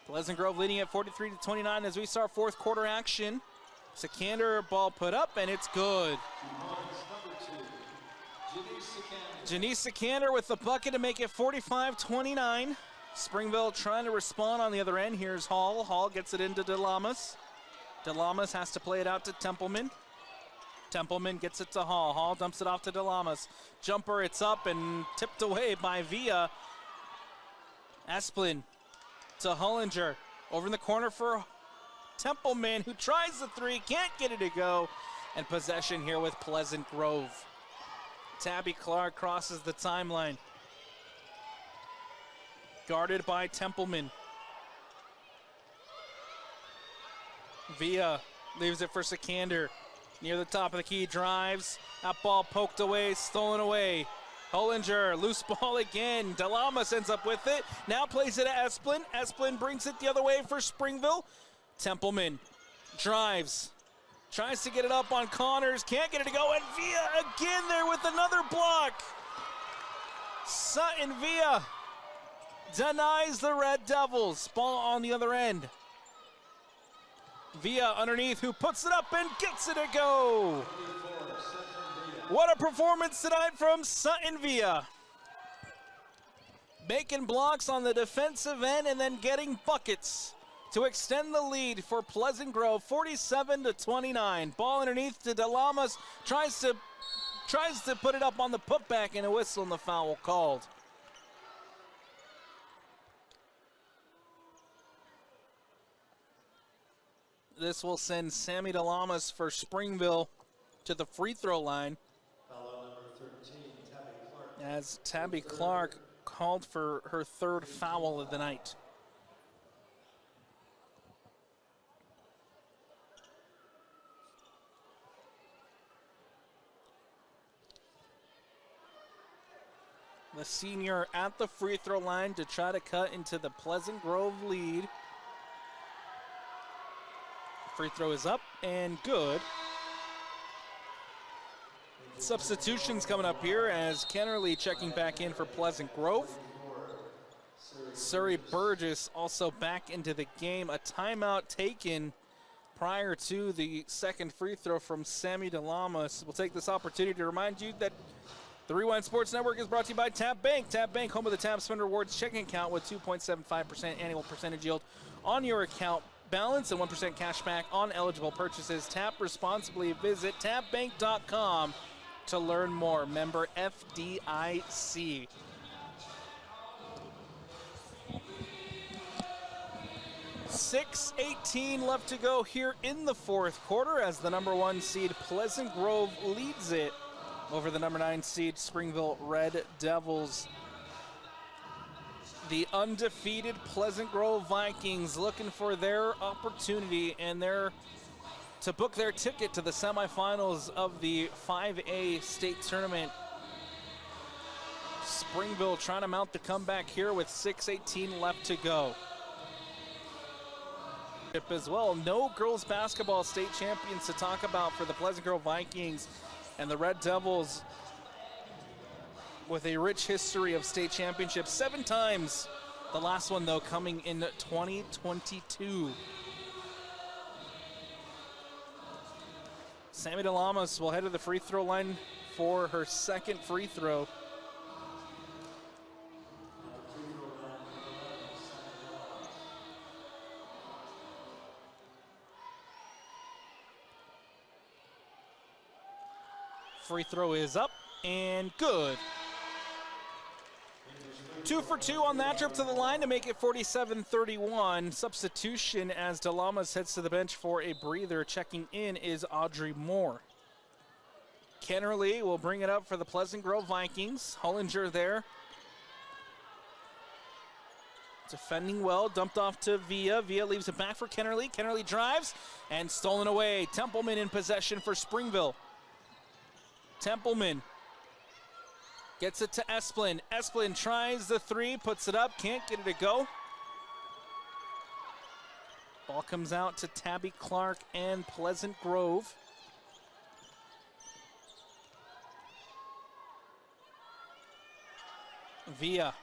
Pleasant Grove leading at 43-29 as we start fourth quarter action. Sikander, ball put up, and it's good. Janice Sikander with the bucket to make it 45-29. Springville trying to respond on the other end. Here's Hall. Hall gets it into DeLamas. DeLamas has to play it out to Templeman. Templeman gets it to Hall. Hall dumps it off to DeLamas. Jumper, it's up and tipped away by Villa. Esplin to Hollinger. Over in the corner for Templeman, who tries the 3, can't get it to go. And possession here with Pleasant Grove. Tabby Clark crosses the timeline. Guarded by Templeman. Villa leaves it for Sikander. Near the top of the key, drives. That ball poked away, stolen away. Hollinger, loose ball again. DeLamas ends up with it. Now plays it to Esplin. Esplin brings it the other way for Springville. Templeman drives. Tries to get it up on Connors. Can't get it to go. And Villa again there with another block. Sutton Villa denies the Red Devils. Ball on the other end. Villa underneath, who puts it up and gets it to go. What a performance tonight from Sutton Villa. Making blocks on the defensive end and then getting buckets to extend the lead for Pleasant Grove, 47-29. Ball underneath to DeLamas, tries to put it up on the putback, and a whistle and the foul called. This will send Sammy DeLamas for Springville to the free throw line. Foul number 13, Tabby Clark. As Tabby Clark called for her third foul of the night. The senior at the free throw line to try to cut into the Pleasant Grove lead. Free throw is up and good. Substitutions coming up here as Kennerly checking back in for Pleasant Grove. Surrey Burgess also back into the game. A timeout taken prior to the second free throw from Sammy DeLamas. We'll take this opportunity to remind you that the Rewind Sports Network is brought to you by Tab Bank. Tab Bank, home of the Tab Spend Rewards checking account with 2.75% annual percentage yield on your account balance and 1% cash back on eligible purchases. Tap responsibly. Visit tabbank.com to learn more. Member FDIC. .6:18 left to go here in the fourth quarter as the number 1 seed Pleasant Grove leads it over the number 9 seed Springville Red Devils. The undefeated Pleasant Grove Vikings looking for their opportunity and to book their ticket to the semifinals of the 5A state tournament. Springville trying to mount the comeback here with 6:18 left to go. As well, no girls basketball state champions to talk about for the Pleasant Grove Vikings, and the Red Devils with a rich history of state championships 7 times. The last one, though, coming in 2022. Sammy DeLamas will head to the free throw line for her second free throw. Free throw is up and good. 2 for 2 on that trip to the line to make it 47-31. Substitution as DeLamas heads to the bench for a breather. Checking in is Audrey Moore. Kennerly will bring it up for the Pleasant Grove Vikings. Hollinger there. Defending well, dumped off to Villa. Villa leaves it back for Kennerly. Kennerly drives and stolen away. Templeman in possession for Springville. Templeman gets it to Esplin. Esplin tries the 3, puts it up, can't get it to go. Ball comes out to Tabby Clark and Pleasant Grove. Villa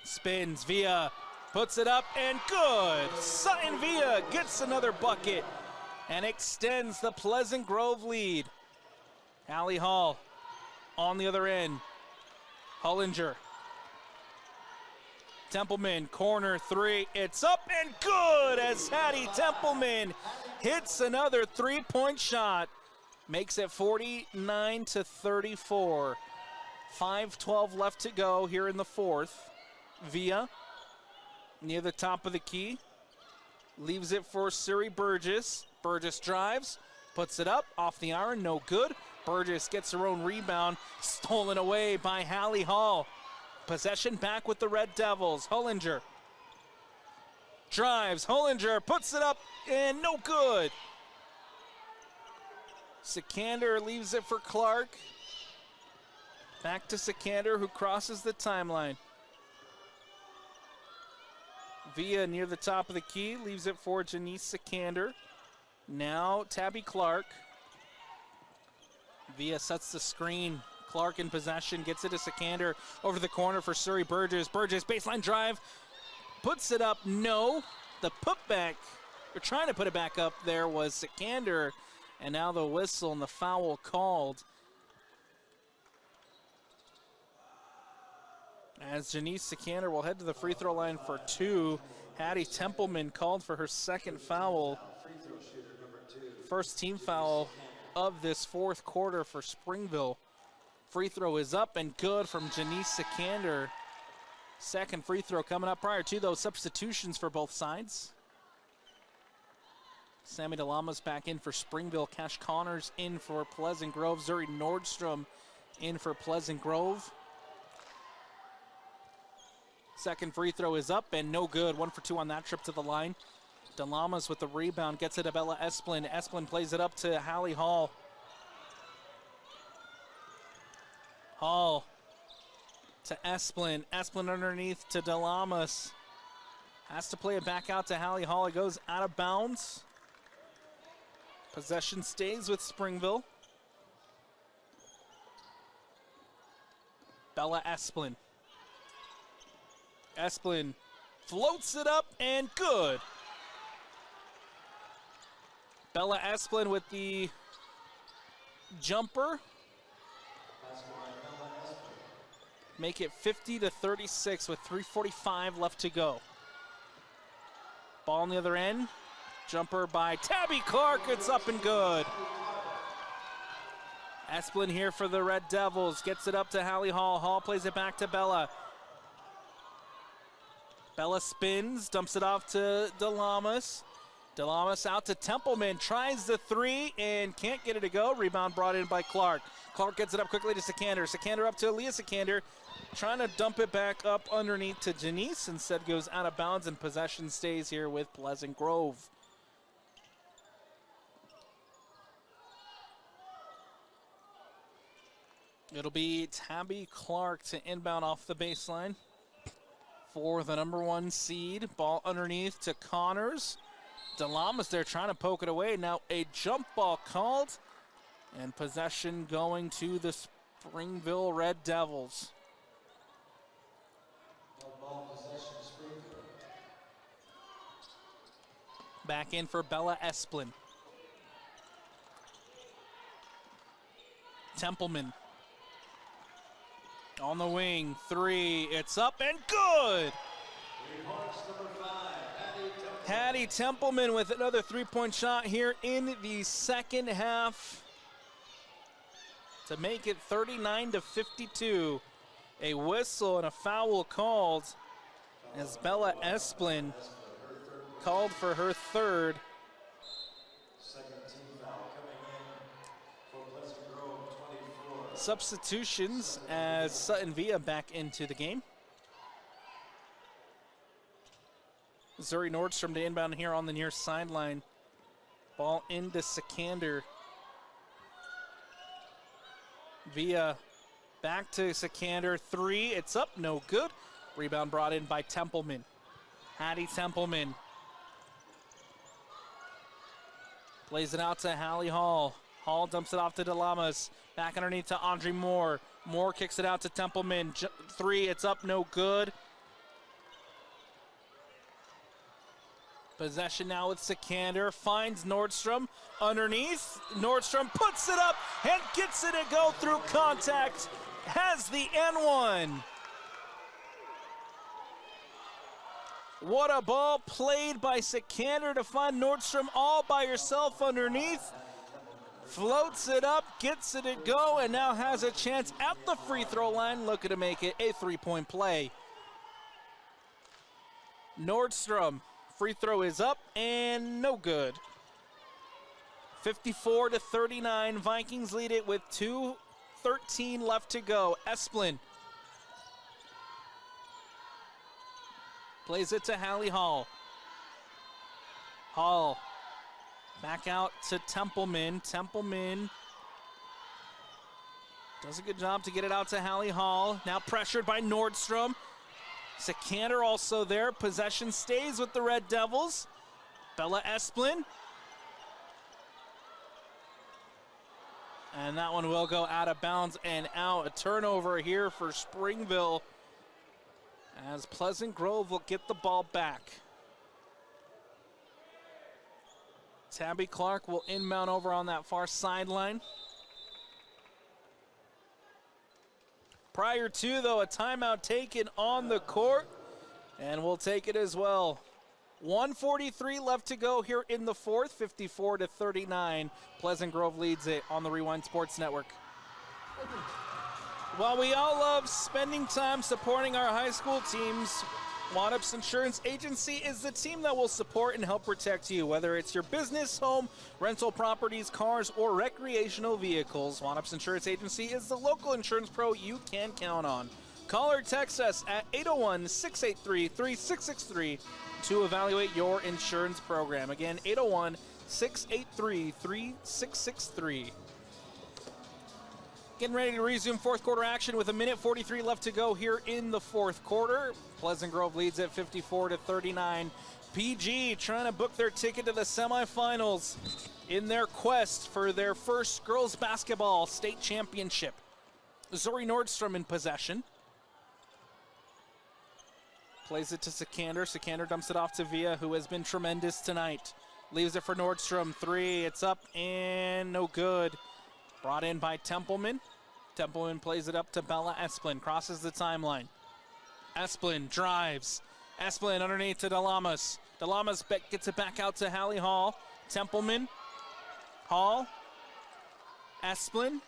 spins. Villa puts it up and good. Sutton Villa gets another bucket and extends the Pleasant Grove lead. Allie Hall on the other end. Hollinger. Templeman, corner 3. It's up and good as Hattie Templeman hits another 3-point shot. Makes it 49-34. 5:12 left to go here in the fourth. Villa near the top of the key. Leaves it for Surrey Burgess. Burgess drives, puts it up, off the iron, no good. Burgess gets her own rebound, stolen away by Hallie Hall. Possession back with the Red Devils. Hollinger drives, Hollinger puts it up, and no good. Sikander leaves it for Clark. Back to Sikander, who crosses the timeline. Villa near the top of the key, leaves it for Janice Sikander. Now Tabby Clark. Villa sets the screen. Clark in possession, gets it to Sikander over the corner for Surrey Burgess. Burgess, baseline drive, puts it up, no. The putback, or trying to put it back up there was Sikander, and now the whistle and the foul called. As Janice Sikander will head to the free throw line for 2. Hattie Templeman called for her second foul. First team foul of this fourth quarter for Springville. Free throw is up and good from Janice Sikander. Second free throw coming up. Prior to those substitutions for both sides. Sammy DeLamas back in for Springville. Cash Connors in for Pleasant Grove. Zuri Nordstrom in for Pleasant Grove. Second free throw is up and no good. 1 for 2 on that trip to the line. DeLamas with the rebound, gets it to Bella Esplin. Esplin plays it up to Hallie Hall. Hall to Esplin. Esplin underneath to DeLamas. Has to play it back out to Hallie Hall. It goes out of bounds. Possession stays with Springville. Bella Esplin. Esplin floats it up and good. Bella Esplin with the jumper. Make it 50-36 with 3:45 left to go. Ball on the other end. Jumper by Tabby Clark. It's up and good. Esplin here for the Red Devils. Gets it up to Hallie Hall. Hall plays it back to Bella. Bella spins, dumps it off to DeLamas. DeLamas out to Templeman, tries the 3 and can't get it to go. Rebound brought in by Clark. Clark gets it up quickly to Sikander. Sikander up to Aaliyah Sikander, trying to dump it back up underneath to Janice. Instead goes out of bounds and possession stays here with Pleasant Grove. It'll be Tabby Clark to inbound off the baseline for the number 1 seed. Ball underneath to Connors. DeLamas there trying to poke it away. Now a jump ball called and possession going to the Springville Red Devils. Back in for Bella Esplin. Templeman on the wing, 3, it's up and good! Hattie Templeman with another 3-point shot here in the second half to make it 39-52. A whistle and a foul called as Bella Esplin called for her third. Substitutions as Sutton Villa back into the game. Zuri Nordstrom to inbound here on the near sideline. Ball into Sikander. Villa back to Sikander. 3, it's up, no good. Rebound brought in by Templeman. Hattie Templeman. Plays it out to Hallie Hall. Hall dumps it off to DeLamas. Back underneath to Andre Moore. Moore kicks it out to Templeman. 3, it's up, no good. Possession now with Sikander. Finds Nordstrom underneath. Nordstrom puts it up and gets it to go through contact. Has the N1. What a ball played by Sikander to find Nordstrom all by herself underneath. Floats it up, gets it to go, and now has a chance at the free throw line, looking to make it a 3-point play. Nordstrom, free throw is up and no good. 54-39, Vikings lead it with 2:13 left to go. Esplin plays it to Hallie Hall. Hall back out to Templeman. Templeman does a good job to get it out to Hallie Hall. Now pressured by Nordstrom. Sikander also there. Possession stays with the Red Devils. Bella Esplin. And that one will go out of bounds and out. A turnover here for Springville as Pleasant Grove will get the ball back. Tabby Clark will inbound over on that far sideline. Prior to, though, a timeout taken on the court, and we'll take it as well. 1:43 left to go here in the fourth, 54-39. Pleasant Grove leads it on the Rewind Sports Network. While we all love spending time supporting our high school teams, Wadup's Insurance Agency is the team that will support and help protect you, whether it's your business, home, rental properties, cars, or recreational vehicles. Wadup's Insurance Agency is the local insurance pro you can count on. Call or text us at 801-683-3663 to evaluate your insurance program. Again, 801-683-3663. Getting ready to resume fourth quarter action with 1:43 left to go here in the fourth quarter. Pleasant Grove leads at 54-39. PG trying to book their ticket to the semifinals in their quest for their first girls basketball state championship. Zori Nordstrom in possession. Plays it to Sikander. Sikander dumps it off to Villa, who has been tremendous tonight. Leaves it for Nordstrom. Three, it's up and no good. Brought in by Templeman. Templeman plays it up to Bella Esplin. Crosses the timeline. Esplin drives. Esplin underneath to Delamas. Delamas gets it back out to Hallie Hall. Templeman. Hall. Esplin.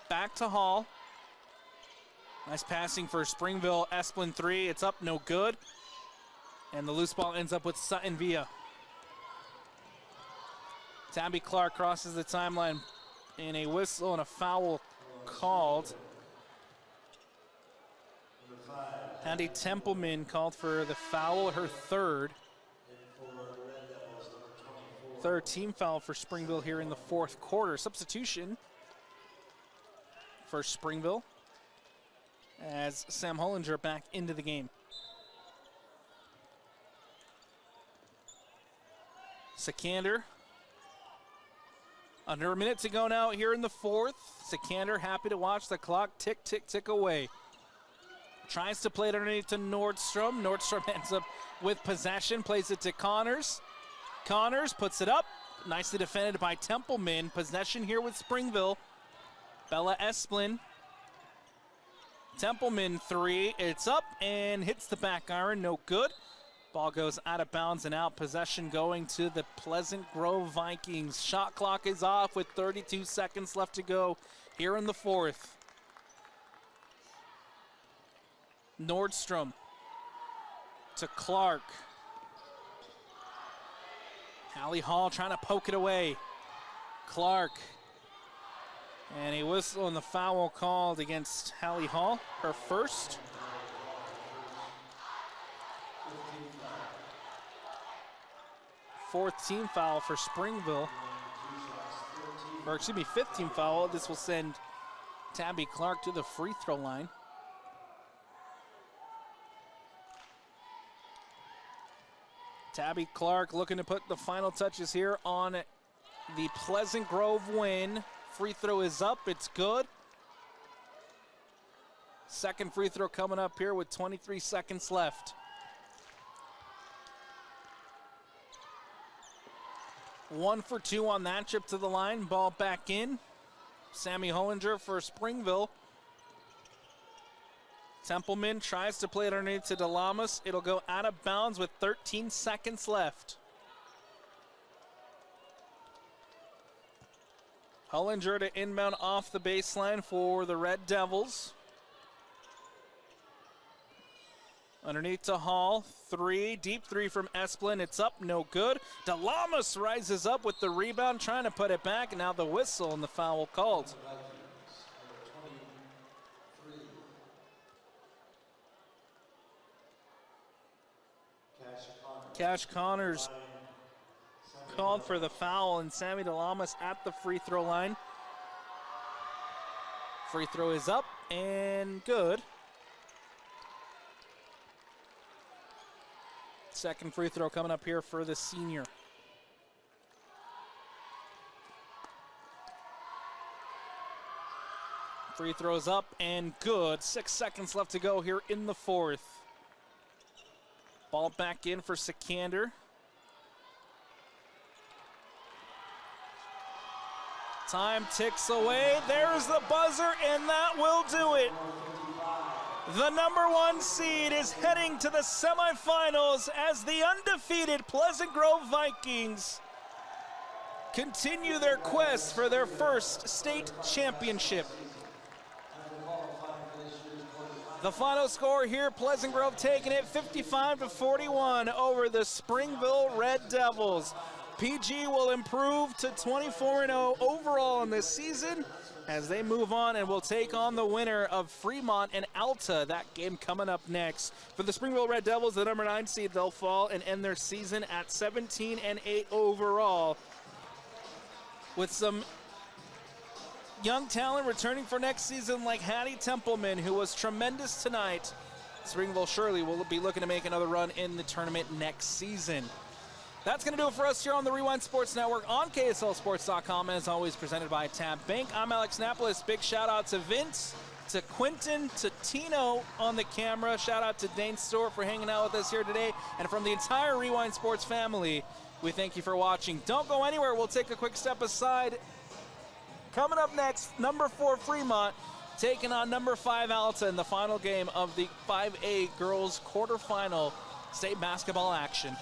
Back to Hall. Nice passing for Springville. Esplin three. It's up, no good. And the loose ball ends up with Sutton Villa. Tabby Clark crosses the timeline. And a whistle and a foul called. Andy Templeman called for the foul, her third. Third team foul for Springville here in the fourth quarter. Substitution for Springville as Sam Hollinger back into the game. Sikander. Under a minute to go now here in the fourth. Sikander happy to watch the clock tick, tick, tick away. Tries to play it underneath to Nordstrom. Nordstrom ends up with possession, plays it to Connors. Connors puts it up. Nicely defended by Templeman. Possession here with Springville. Bella Esplin. Templeman three. It's up and hits the back iron. No good. Ball goes out of bounds and out. Possession going to the Pleasant Grove Vikings. Shot clock is off with 32 seconds left to go here in the fourth. Nordstrom to Clark. Hallie Hall trying to poke it away. Clark. And a whistle and the foul called against Hallie Hall, her first. Fourth team foul for Springville. Or excuse me, fifth team foul. This will send Tabby Clark to the free throw line. Tabby Clark looking to put the final touches here on the Pleasant Grove win. Free throw is up, it's good. Second free throw coming up here with 23 seconds left. One for two on that trip to the line. Ball back in. Sammy Hollinger for Springville. Templeman tries to play it underneath to Delamas. It'll go out of bounds with 13 seconds left. Hollinger to inbound off the baseline for the Red Devils. Underneath to Hall, three, deep three from Esplin, it's up, no good. Delamas rises up with the rebound, trying to put it back, and now the whistle and the foul called. Cash Connors called for the foul, and Sammy Delamas at the free throw line. Free throw is up and good. Second free throw coming up here for the senior. Free throws up and good. 6 seconds left to go here in the fourth. Ball back in for Sikander. Time ticks away. There's the buzzer, and that will do it. The number 1 seed is heading to the semifinals as the undefeated Pleasant Grove Vikings continue their quest for their first state championship. The final score here, Pleasant Grove taking it 55-41 over the Springville Red Devils. PG will improve to 24-0 overall in this season as they move on and will take on the winner of Fremont and Alta. That game coming up next. For the Springville Red Devils, the number 9 seed, they'll fall and end their season at 17-8 overall, with some young talent returning for next season like Hattie Templeman, who was tremendous tonight. Springville surely will be looking to make another run in the tournament next season. That's going to do it for us here on the Rewind Sports Network on KSLSports.com, as always presented by Tab Bank. I'm Alex Napolis. Big shout out to Vince, to Quentin, to Tino on the camera. Shout out to Dane Stewart for hanging out with us here today. And from the entire Rewind Sports family, we thank you for watching. Don't go anywhere. We'll take a quick step aside. Coming up next, number 4 Fremont taking on number 5 Alta in the final game of the 5A girls quarterfinal state basketball action.